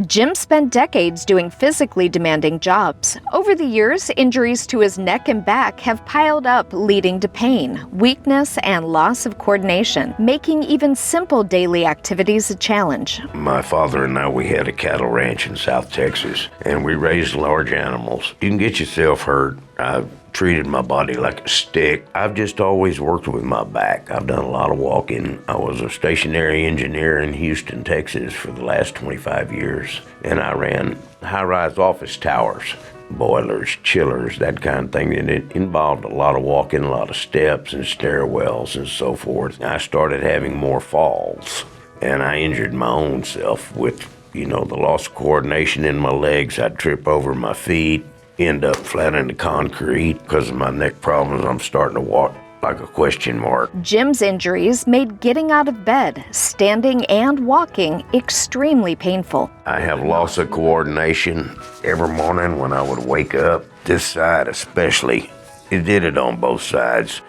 Jim spent decades doing physically demanding jobs. Over the years, injuries to his neck and back have piled up, leading to pain, weakness, and loss of coordination, making even simple daily activities a challenge. My father and I, we had a cattle ranch in South Texas, and we raised large animals. You can get yourself hurt. I've treated my body like a stick. I've just always worked with my back. I've done a lot of walking. I was a stationary engineer in Houston, Texas for the last 25 years, and I ran high-rise office towers, boilers, chillers, that kind of thing, and it involved a lot of walking, a lot of steps and stairwells and so forth. I started having more falls, and I injured my own self with, the loss of coordination in my legs. I'd trip over my feet, end up flat in the concrete. Because of my neck problems, I'm starting to walk like a question mark. Jim's injuries made getting out of bed, standing, and walking extremely painful. I have loss of coordination every morning when I would wake up. This side especially, it did it on both sides,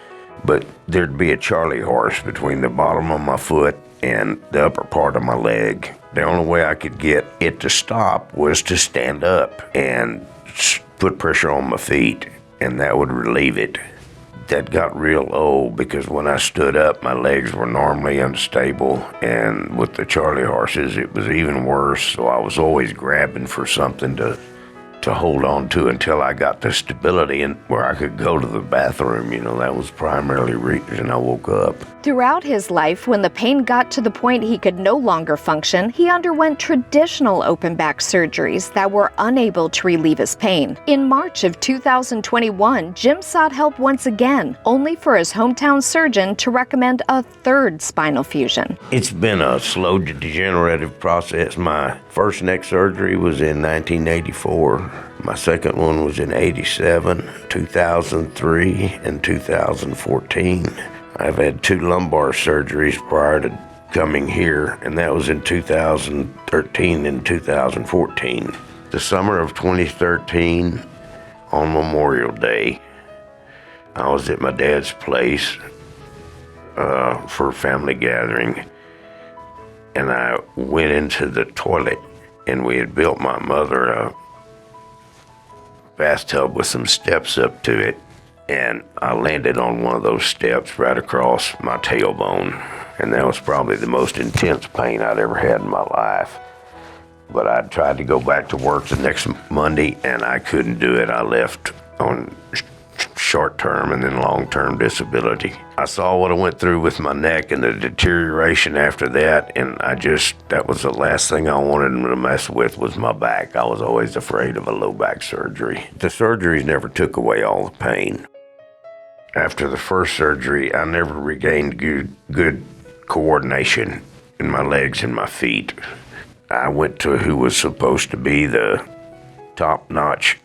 but there'd be a Charlie horse between the bottom of my foot and the upper part of my leg. The only way I could get it to stop was to stand up and put pressure on my feet, and that would relieve it. That got real old because when I stood up, my legs were normally unstable, and with the Charlie horses, it was even worse. So I was always grabbing for something to hold on to until I got the stability and where I could go to the bathroom. That was primarily the reason I woke up. Throughout his life, when the pain got to the point he could no longer function, he underwent traditional open back surgeries that were unable to relieve his pain. In March of 2021, Jim sought help once again, only for his hometown surgeon to recommend a third spinal fusion. It's been a slow degenerative process. My first neck surgery was in 1984. My second one was in 87, 2003, and 2014. I've had 2 lumbar surgeries prior to coming here, and that was in 2013 and 2014. The summer of 2013, on Memorial Day, I was at my dad's place for a family gathering, and I went into the toilet, and we had built my mother a bathtub with some steps up to it, and I landed on one of those steps right across my tailbone, and that was probably the most intense pain I'd ever had in my life. But I tried to go back to work the next Monday, and I couldn't do it. I left on short-term and then long-term disability. I saw what I went through with my neck and the deterioration after that, and that was the last thing I wanted to mess with was my back. I was always afraid of a low back surgery. The surgeries never took away all the pain. After the first surgery, I never regained good coordination in my legs and my feet. I went to who was supposed to be the top-notch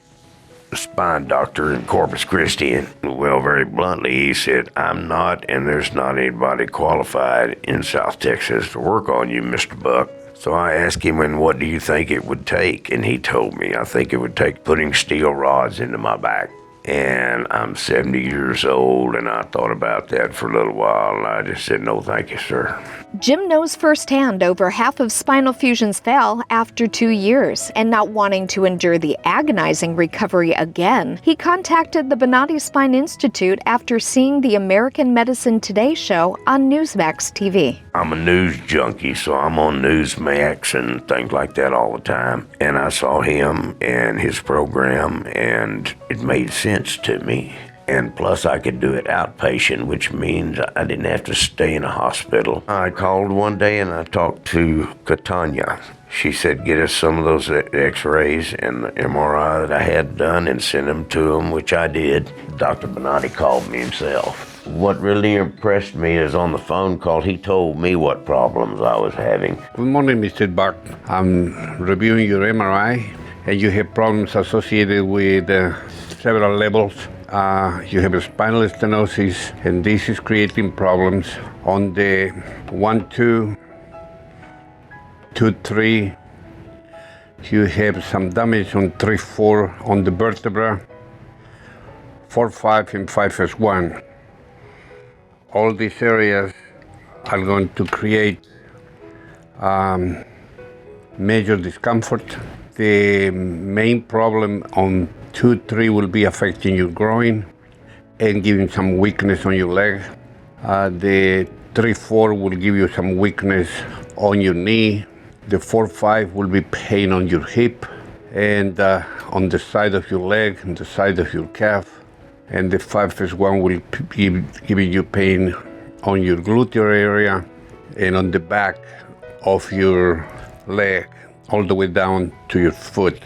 spine doctor in Corpus Christi, and well, very bluntly, he said, "I'm not, and there's not anybody qualified in South Texas to work on you, Mr. Buck." So I asked him, "And what do you think it would take?" And he told me, "I think it would take putting steel rods into my back." And I'm 70 years old, and I thought about that for a little while, and I just said, "No, thank you, sir." Jim knows firsthand over half of spinal fusions fail after 2 years, and not wanting to endure the agonizing recovery again, he contacted the Bonati Spine Institute after seeing the American Medicine Today show on Newsmax TV. I'm a news junkie, so I'm on Newsmax and things like that all the time. And I saw him and his program, and it made sense to me. And plus I could do it outpatient, which means I didn't have to stay in a hospital. I called one day and I talked to Katanya. She said, "Get us some of those x-rays and the MRI that I had done and send them to him," which I did. Dr. Bonati called me himself. What really impressed me is on the phone call, he told me what problems I was having. Good morning, Mr. Buck. I'm reviewing your MRI, and you have problems associated with several levels. You have a spinal stenosis, and this is creating problems on the 1, 2, 2, 3. You have some damage on 3, 4 on the vertebra, 4, 5, and 5S1. All these areas are going to create major discomfort. The main problem on 2, 3 will be affecting your groin and giving some weakness on your leg. The 3, 4 will give you some weakness on your knee. The 4, 5 will be pain on your hip and on the side of your leg and the side of your calf. And the 5th one will be giving you pain on your gluteal area and on the back of your leg, all the way down to your foot.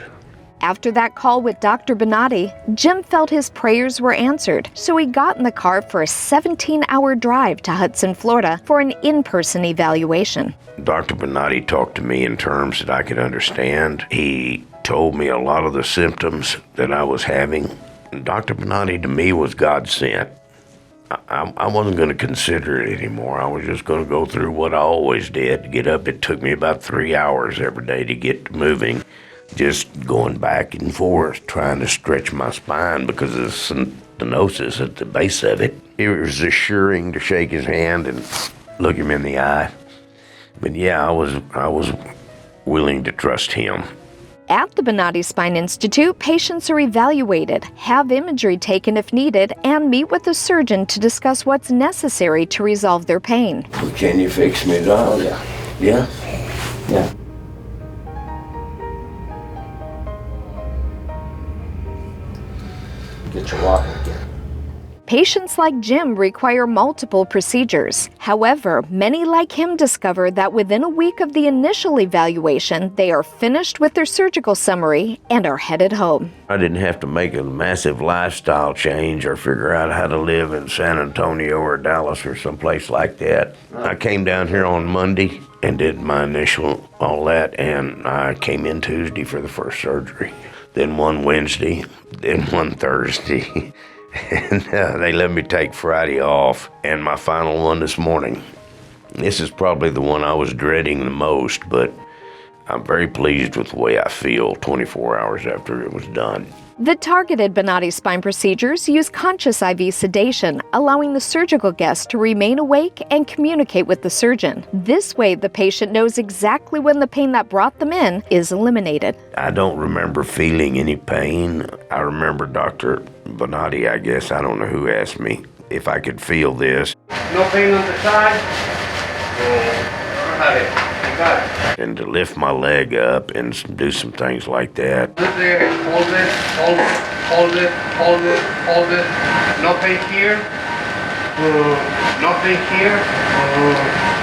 After that call with Dr. Bonati, Jim felt his prayers were answered, so he got in the car for a 17-hour drive to Hudson, Florida for an in-person evaluation. Dr. Bonati talked to me in terms that I could understand. He told me a lot of the symptoms that I was having. Dr. Bonati to me was God sent. I wasn't going to consider it anymore. I was just going to go through what I always did. Get up. It took me about 3 hours every day to get moving, just going back and forth, trying to stretch my spine because of the stenosis at the base of it. It was assuring to shake his hand and look him in the eye. But yeah, I was willing to trust him. At the Bonati Spine Institute, patients are evaluated, have imagery taken if needed, and meet with a surgeon to discuss what's necessary to resolve their pain. Can you fix me, Doc? Oh, yeah. Yeah? Yeah. Get your walking again. Patients like Jim require multiple procedures. However, many like him discover that within a week of the initial evaluation, they are finished with their surgical summary and are headed home. I didn't have to make a massive lifestyle change or figure out how to live in San Antonio or Dallas or someplace like that. I came down here on Monday and did my initial all that, and I came in Tuesday for the first surgery. Then one Wednesday, then one Thursday. And they let me take Friday off, and my final one this morning. This is probably the one I was dreading the most, but I'm very pleased with the way I feel 24 hours after it was done. The targeted Bonati spine procedures use conscious IV sedation, allowing the surgical guest to remain awake and communicate with the surgeon. This way, the patient knows exactly when the pain that brought them in is eliminated. I don't remember feeling any pain. I remember Dr. Bonati, I guess, I don't know who asked me if I could feel this. No pain on the side? Got it. You got it. And to lift my leg up and do some things like that. Sit there, hold it, hold it, hold it, hold it, hold it. No pain here. No pain here.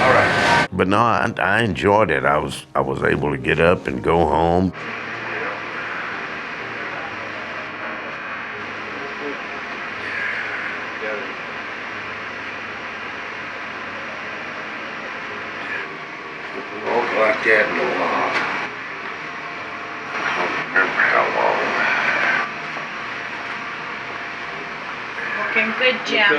All right. But no, I enjoyed it. I was able to get up and go home. Like that in a while. I don't remember how long. Looking good, Jim.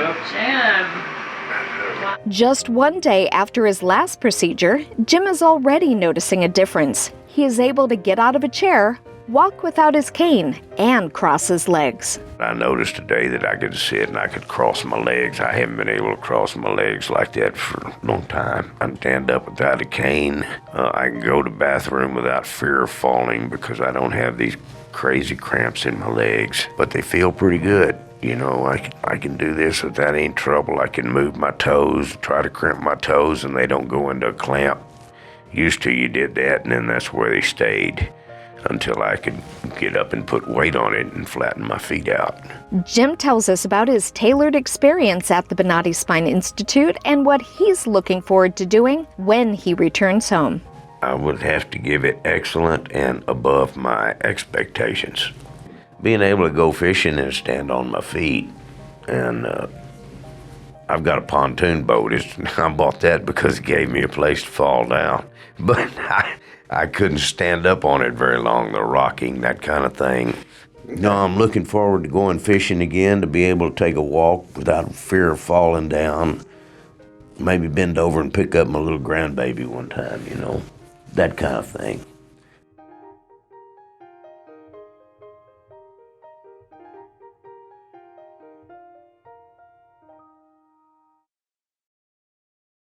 Jim. Just one day after his last procedure, Jim is already noticing a difference. He is able to get out of a chair, walk without his cane, and cross his legs. I noticed today that I could sit and I could cross my legs. I haven't been able to cross my legs like that for a long time. I can stand up without a cane. I can go to the bathroom without fear of falling because I don't have these crazy cramps in my legs. But they feel pretty good. You know, I can do this without any trouble. I can move my toes, try to crimp my toes, and they don't go into a clamp. Used to, you did that, and then that's where they stayed until I could get up and put weight on it and flatten my feet out. Jim tells us about his tailored experience at the Bonati Spine Institute and what he's looking forward to doing when he returns home. I would have to give it excellent and above my expectations. Being able to go fishing and stand on my feet, and I've got a pontoon boat. I bought that because it gave me a place to fall down. But I couldn't stand up on it very long, the rocking, that kind of thing. No, I'm looking forward to going fishing again, to be able to take a walk without fear of falling down. Maybe bend over and pick up my little grandbaby one time, you know, that kind of thing.